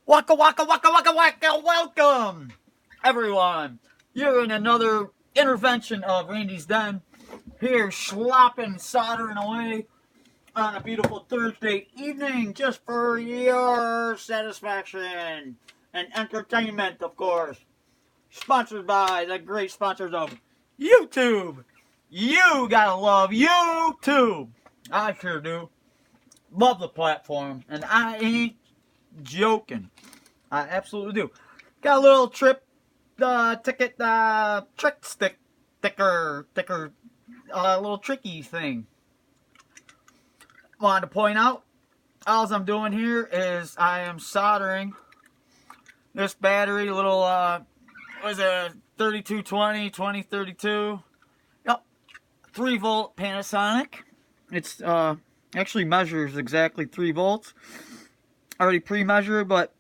Waka waka waka waka waka! Welcome, everyone. You're in another intervention of Randy's Den. Here, slopping, soldering away on a beautiful Thursday evening, just for your satisfaction and entertainment, of course. Sponsored by the great sponsors of YouTube. You gotta love YouTube. I sure do. Love the platform, and I ain't joking. I absolutely do. Got a little trip ticket trick sticker little tricky thing. Wanted to point out, all I'm doing here is I am soldering this battery, little was a 3220 2032. Yep, 3-volt Panasonic. It's actually measures exactly 3 volts. Already pre-measured, but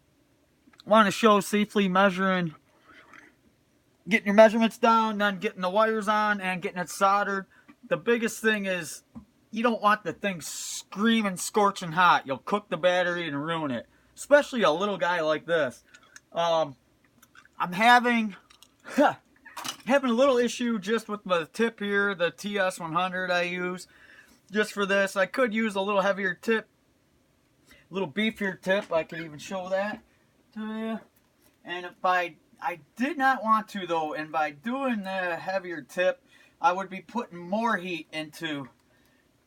want to show safely measuring, getting your measurements down, then getting the wires on and getting it soldered. The biggest thing is you don't want the thing screaming, scorching hot. You'll cook the battery and ruin it, especially a little guy like this. I'm having having a little issue just with the tip here, the TS100 I use just for this. I could use a little heavier tip, a little beefier tip. I could even show that to you. And if I did not want to though, and by doing the heavier tip, I would be putting more heat into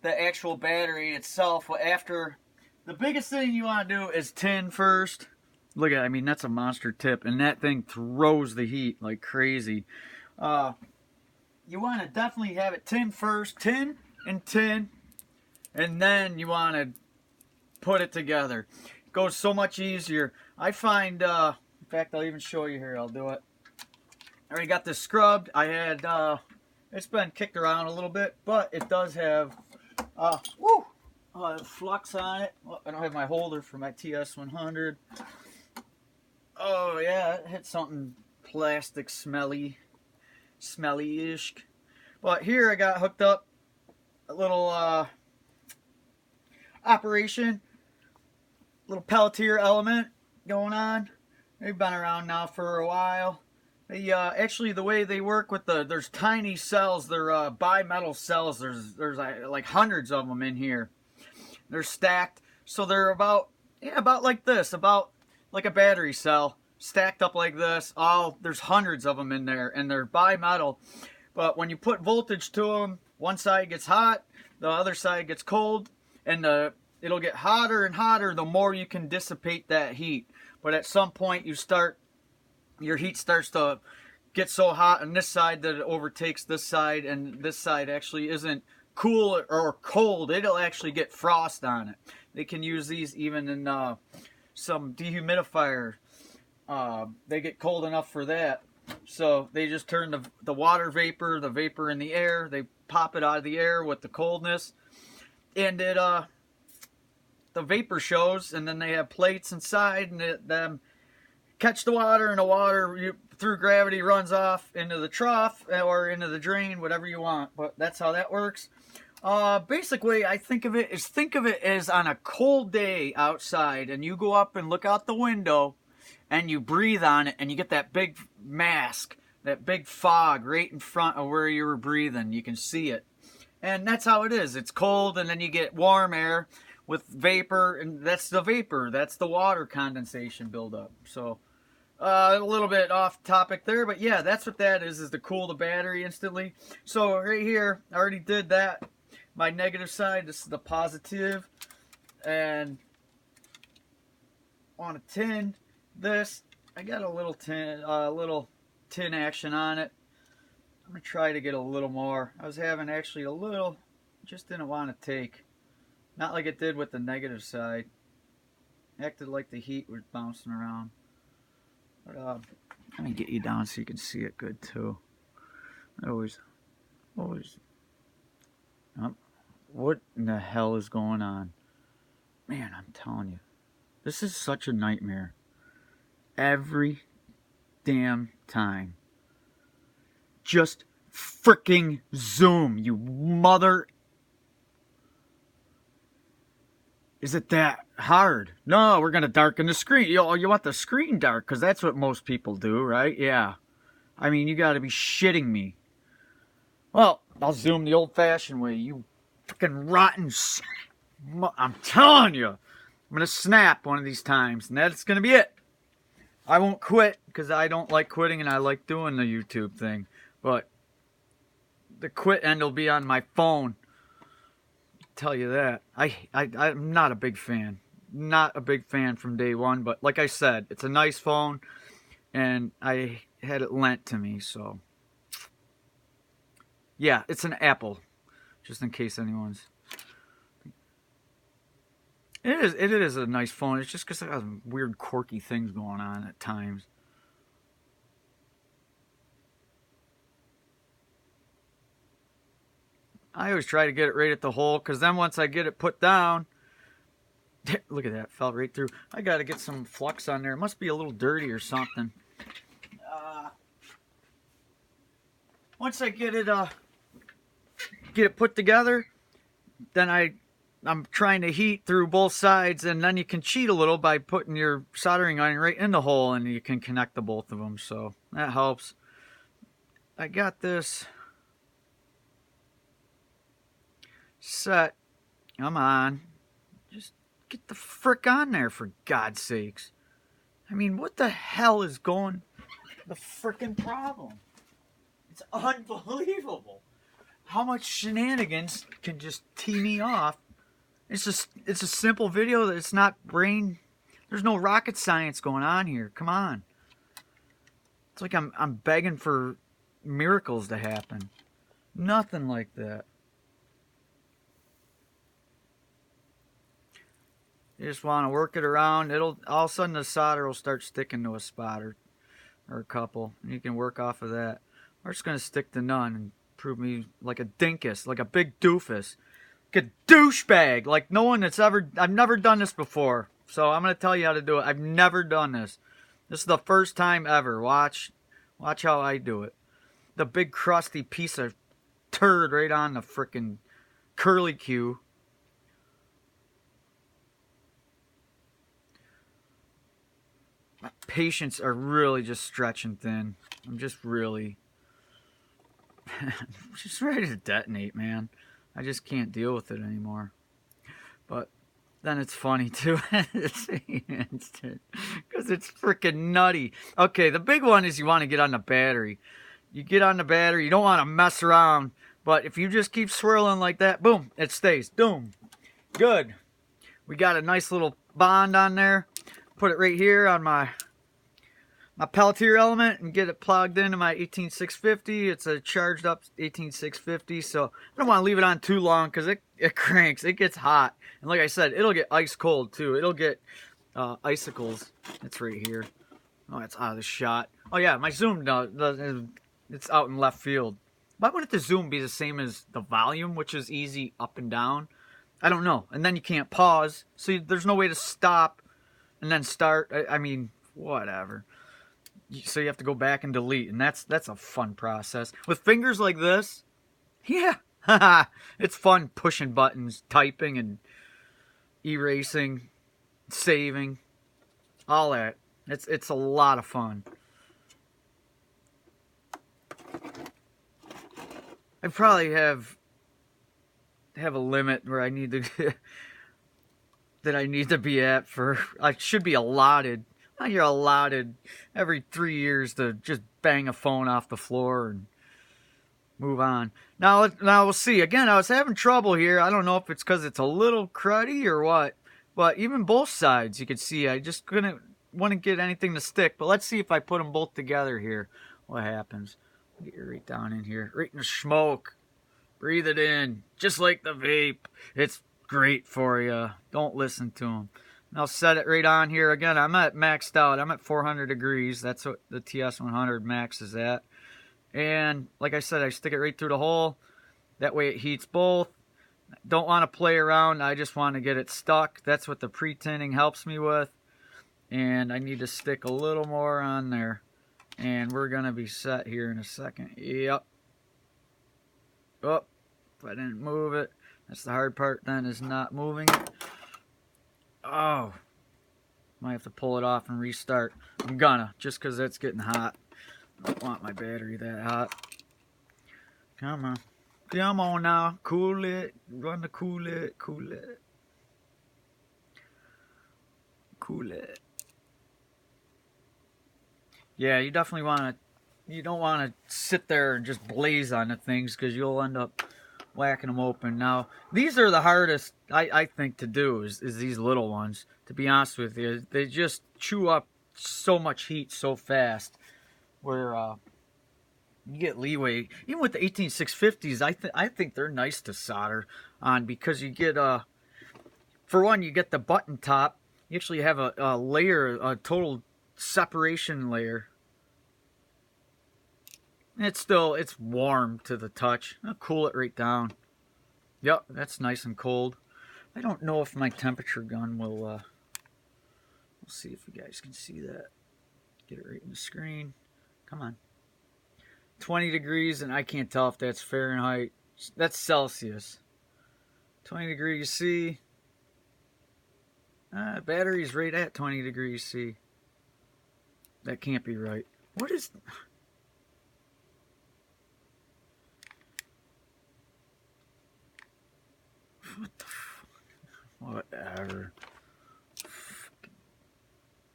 the actual battery itself. After, the biggest thing you want to do is tin first. Look at, I mean, that's a monster tip, and that thing throws the heat like crazy. You want to definitely have it tin first, tin, and then you want to put it together. It goes so much easier. I find, in fact, I'll even show you here. I'll do it. I already got this scrubbed. I had, it's been kicked around a little bit, but it does have, flux on it. Well, I don't have my holder for my TS100. Oh yeah, it hit something plastic, smelly-ish. But here I got hooked up a little operation, little Pelletier Element going on. They've been around now for a while. They actually, the way they work with there's tiny cells. They're bimetal cells. There's like hundreds of them in here. They're stacked, so they're about like this, about like a battery cell, stacked up like this. There's hundreds of them in there, and they're bimetal. But when you put voltage to them, one side gets hot, the other side gets cold, and it'll get hotter and hotter the more you can dissipate that heat. But at some point, your heat starts to get so hot on this side that it overtakes this side, and this side actually isn't cool or cold. It'll actually get frost on it. They can use these even in some dehumidifier. They get cold enough for that. So they just turn the water vapor, the vapor in the air, they pop it out of the air with the coldness, and it the vapor shows, and then they have plates inside, and them catch the water, and the water through gravity runs off into the trough or into the drain, whatever you want. But that's how that works. Basic way I think of it as on a cold day outside, and you go up and look out the window, and you breathe on it, and you get that big mask, that big fog right in front of where you were breathing. You can see it. And that's how it is. It's cold, and then you get warm air with vapor, and that's the vapor. That's the water condensation buildup. So, a little bit off topic there, but yeah, that's what that is to cool the battery instantly. So right here, I already did that. My negative side, this is the positive, and on a tin, this, I got a little tin action on it. I'm gonna try to get a little more. I was having actually a little, just didn't want to take, not like it did with the negative side. Acted like the heat was bouncing around. But let me get you down so you can see it good too. Always. What in the hell is going on? Man, I'm telling you, this is such a nightmare. Every damn time. Just freaking zoom, you mother. Is it that hard? No, we're gonna darken the screen. You want the screen dark, because that's what most people do, right? Yeah. I mean, you gotta be shitting me. Well, I'll zoom the old-fashioned way, you fucking rotten... I'm telling you, I'm gonna snap one of these times, and that's gonna be it. I won't quit, because I don't like quitting, and I like doing the YouTube thing. But the quit end will be on my phone. I'll tell you that. I'm not a big fan. Not a big fan from day one, but like I said, it's a nice phone, and I had it lent to me, so... Yeah, it's an Apple, just in case anyone's... It is a nice phone. It's just because it has weird, quirky things going on at times. I always try to get it right at the hole, because then once I get it put down... Look at that, fell right through. I got to get some flux on there. It must be a little dirty or something. Once I get it put together, then I'm trying to heat through both sides, and then you can cheat a little by putting your soldering iron right in the hole, and you can connect the both of them, so that helps. I got this set. Come on. Just get the frick on there, for God's sakes. I mean, what the hell is going... the frickin' problem? It's unbelievable how much shenanigans can just tee me off. It's a simple video. It's not brain. There's no rocket science going on here. Come on. It's like I'm begging for miracles to happen. Nothing like that. You just want to work it around. It'll all of a sudden the solder will start sticking to a spot or a couple, and you can work off of that. We're just gonna stick to none and prove me like a dinkus, like a big doofus. A douchebag, like no one that's ever... I've never done this before, so I'm gonna tell you how to do it. I've never done this. This is the first time ever. Watch how I do it. The big crusty piece of turd right on the frickin' curly Q. My patience are really just stretching thin. I'm just really... just ready to detonate, man. I just can't deal with it anymore. But then it's funny too. Because it's freaking nutty. Okay, the big one is you want to get on the battery. You get on the battery, you don't want to mess around. But if you just keep swirling like that, boom, it stays. Boom. Good. We got a nice little bond on there. Put it right here on my Pelletier Element and get it plugged into my 18650. It's a charged up 18650, so I don't want to leave it on too long because it cranks. It gets hot. And like I said, it'll get ice cold too. It'll get icicles. It's right here. Oh, it's out of the shot. Oh yeah, my zoom, it's out in left field. Why wouldn't the zoom be the same as the volume, which is easy up and down? I don't know. And then you can't pause, so there's no way to stop and then start. I mean, whatever. So you have to go back and delete, and that's a fun process. With fingers like this, yeah, it's fun pushing buttons, typing and erasing, saving, all that. It's a lot of fun. I probably have a limit where I need to that I need to be at for. I should be allotted. You're allotted every 3 years to just bang a phone off the floor and move on. Now we'll see. Again, I was having trouble here. I don't know if it's because it's a little cruddy or what. But even both sides, you could see I just wouldn't get anything to stick. But let's see if I put them both together here. What happens? Get you right down in here. Right in the smoke. Breathe it in. Just like the vape. It's great for you. Don't listen to them. And I'll set it right on here. Again, I'm at maxed out. I'm at 400 degrees. That's what the TS100 max is at. And like I said, I stick it right through the hole. That way it heats both. Don't want to play around. I just want to get it stuck. That's what the pre-tinning helps me with. And I need to stick a little more on there. And we're going to be set here in a second. Yep. Oh, if I didn't move it. That's the hard part then, is not moving it. Oh, might have to pull it off and restart. I'm gonna, just because it's getting hot. I don't want my battery that hot. Come on. Come on now. Cool it. Run to cool it. Cool it. Cool it. Yeah, you definitely want to. You don't want to sit there and just blaze on the things because you'll end up whacking them open. Now, these are the hardest, I think, to do is these little ones. To be honest with you, they just chew up so much heat so fast. Where you get leeway. Even with the 18650s, I think they're nice to solder on because you get for one, you get the button top. You actually have a layer, a total separation layer. It's warm to the touch. I'll cool it right down. Yep, that's nice and cold. I don't know if my temperature gun will. We'll see if you guys can see that. Get it right in the screen. Come on. 20 degrees, and I can't tell if that's Fahrenheit. That's Celsius. 20 degrees C. Battery's right at 20 degrees C. That can't be right. What is... What the fuck? Whatever.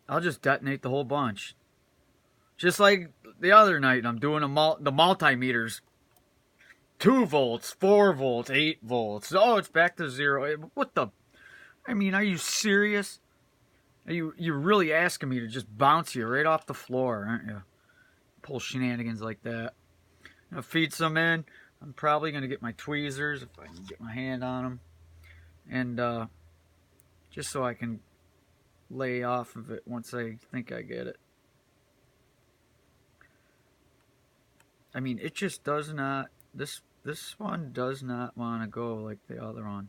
I'll just detonate the whole bunch. Just like the other night, I'm doing the multimeters. 2 volts, 4 volts, 8 volts. Oh, it's back to 0. What the... I mean, are you serious? You're really asking me to just bounce you right off the floor, aren't you? Pull shenanigans like that. I'm going to feed some in. I'm probably going to get my tweezers if I can get my hand on them. And just so I can lay off of it once I think I get it. I mean, it just does not... This one does not want to go like the other one.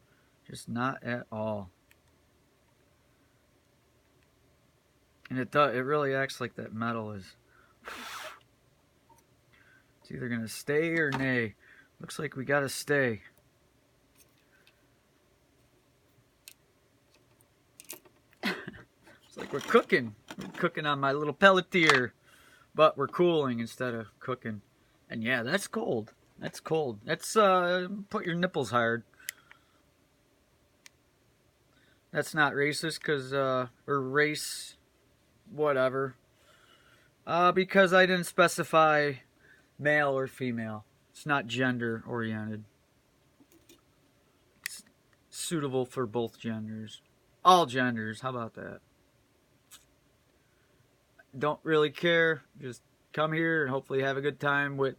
Just not at all. And it really acts like that metal is... It's either going to stay or nay. Looks like we got to stay. It's like we're cooking. We're cooking on my little Pelletier. But we're cooling instead of cooking. And yeah, that's cold. That's cold. That's, put your nipples hard. That's not racist, because, or race, whatever. Because I didn't specify male or female. It's not gender oriented. It's suitable for both genders. All genders, how about that? Don't really care. Just come here and hopefully have a good time with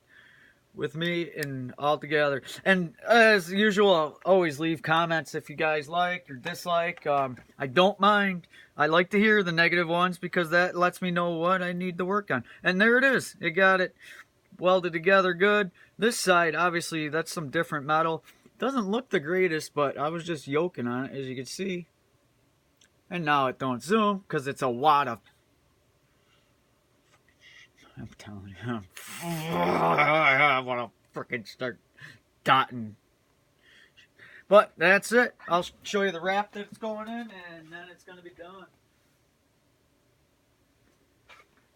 me and all together. And as usual, I'll always leave comments if you guys like or dislike. I don't mind. I like to hear the negative ones because that lets me know what I need to work on. And there it is. You got it welded together good. This side, obviously, that's some different metal. Doesn't look the greatest, but I was just yoking on it, as you can see. And now it don't zoom because it's a wad of... I'm telling you, I want to freaking start dotting. But that's it. I'll show you the wrap that's going in, and then it's going to be done.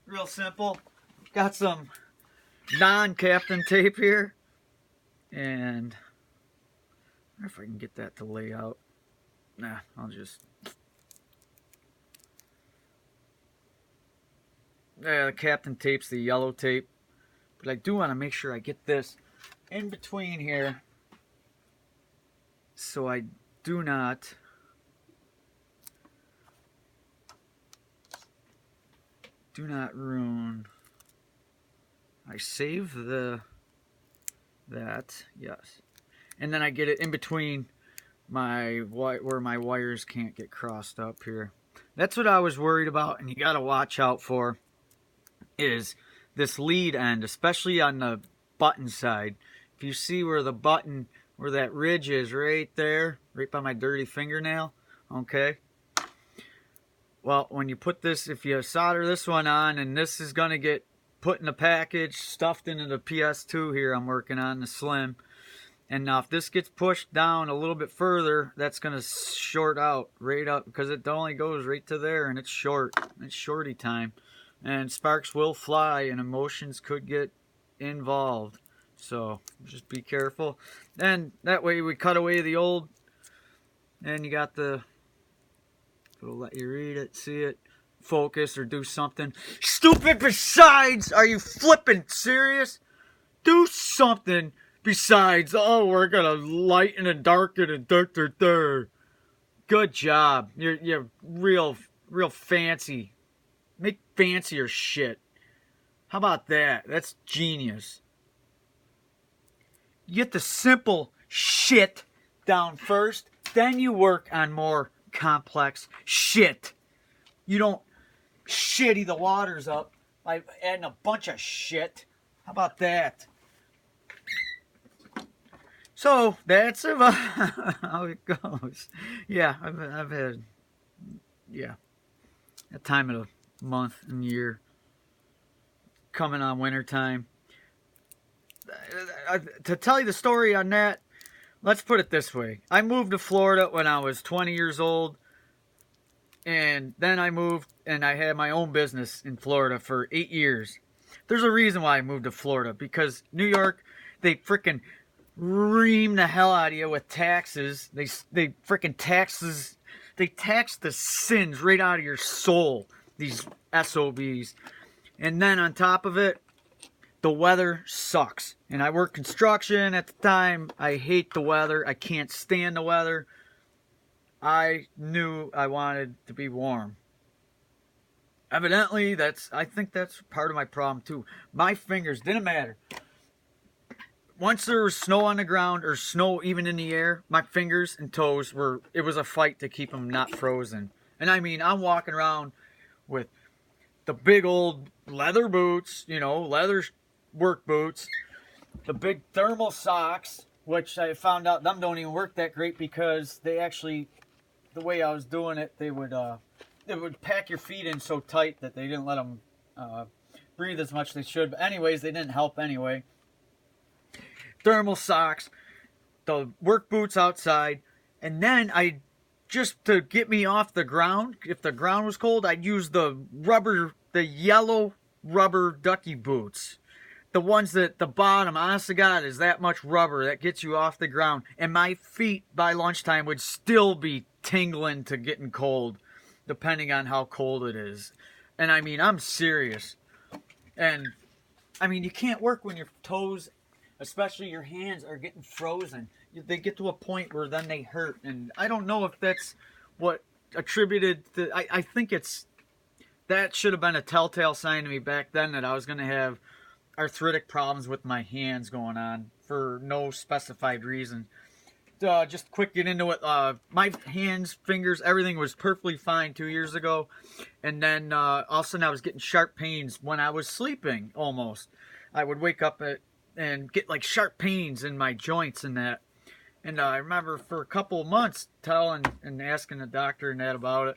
Real simple. Got some non-Captain tape here. And I wonder if I can get that to lay out. Nah, I'll just... Yeah, the Captain tape's the yellow tape. But I do want to make sure I get this in between here. So I do not ruin. I save that, yes. And then I get it in between where my wires can't get crossed up here. That's what I was worried about, and you got to watch out for. Is this lead end, especially on the button side. If you see where the button, where that ridge is right there, right by my dirty fingernail, okay? Well, when you put this, if you solder this one on, and this is going to get put in a package, stuffed into the PS2 here I'm working on, the Slim, And now if this gets pushed down a little bit further, that's going to short out right up because it only goes right to there and it's short. It's shorty time. And sparks will fly and emotions could get involved. So just be careful. And that way we cut away the old and you got the, it'll let you read it, see it, focus or do something stupid besides. Are you flipping serious? Do something besides, oh, we're gonna lighten and darken and dirt. Good job. You're real fancy. Make fancier shit. How about that? That's genius. You get the simple shit down first, then you work on more complex shit. You don't shitty the waters up by adding a bunch of shit. How about that? So that's about how it goes. Yeah, I've had, yeah, a time of the month and year coming on winter time. To tell you the story on that, let's put it this way. I moved to Florida when I was 20 years old. And then I moved and I had my own business in Florida for 8 years. There's a reason why I moved to Florida. Because New York, they freaking ream the hell out of you with taxes. They freaking taxes. They tax the sins right out of your soul. These SOBs. And then on top of it, the weather sucks. And I work construction at the time. I hate the weather. I can't stand the weather. I knew I wanted to be warm. Evidently, I think that's part of my problem too. My fingers didn't matter. Once there was snow on the ground or snow even in the air, my fingers and toes it was a fight to keep them not frozen. And I mean, I'm walking around with the big old leather boots, leather work boots, the big thermal socks, which I found out them don't even work that great because they actually, the way I was doing it, they would pack your feet in so tight that they didn't let them breathe as much as they should. But anyways, they didn't help anyway. Thermal socks, the work boots outside, and then just to get me off the ground, if the ground was cold, I'd use the yellow rubber ducky boots. The ones that the bottom, honest to God, is that much rubber that gets you off the ground. And my feet by lunchtime would still be tingling to getting cold, depending on how cold it is. And I mean, I'm serious. And I mean, you can't work when your toes, especially your hands, are getting frozen. They get to a point where then they hurt. And I don't know if that's what attributed to, I think that should have been a telltale sign to me back then that I was going to have arthritic problems with my hands going on for no specified reason. Just quick get into it. My hands, fingers, everything was perfectly fine 2 years ago. And then all of a sudden I was getting sharp pains when I was sleeping almost. I would wake up and get like sharp pains in my joints and that. And I remember for a couple of months telling and asking the doctor and that about it.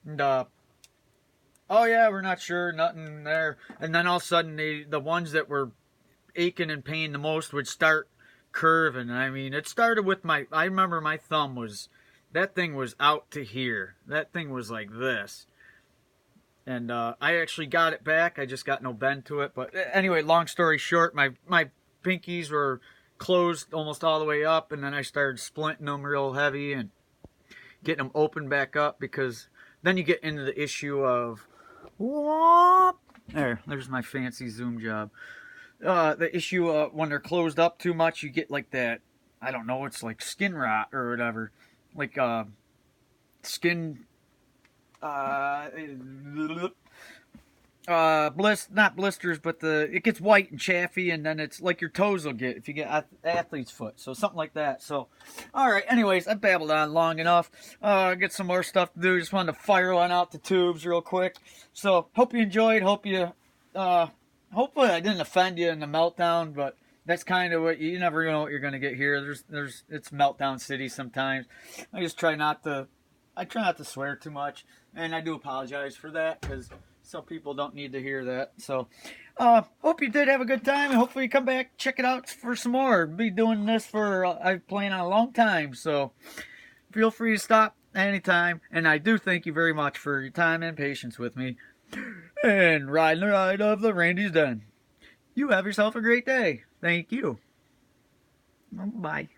And oh yeah, we're not sure, nothing there. And then all of a sudden, the ones that were aching and pain the most would start curving. I mean, it started with I remember my thumb that thing was out to here. That thing was like this. And I actually got it back. I just got no bend to it. But anyway, long story short, my pinkies were closed almost all the way up. And then I started splinting them real heavy and getting them open back up because then you get into the issue of there's my fancy zoom job. The issue when they're closed up too much, you get like that, I don't know, it's like skin rot or whatever. Like skin not blisters, but it gets white and chaffy, and then it's like your toes will get if you get athlete's foot, so something like that. So all right, anyways, I babbled on long enough. Get some more stuff to do. Just wanted to fire one out the tubes real quick. So hope you enjoyed. Hopefully I didn't offend you in the meltdown, but that's kind of what you never know what you're gonna get here. It's meltdown city sometimes. I try not to swear too much. And I do apologize for that because some people don't need to hear that. So, hope you did have a good time, and hopefully you come back, check it out for some more. Be doing this for, I've playing on a long time, so feel free to stop anytime. And I do thank you very much for your time and patience with me. And riding the ride of the Randy's Den. You have yourself a great day. Thank you. Bye.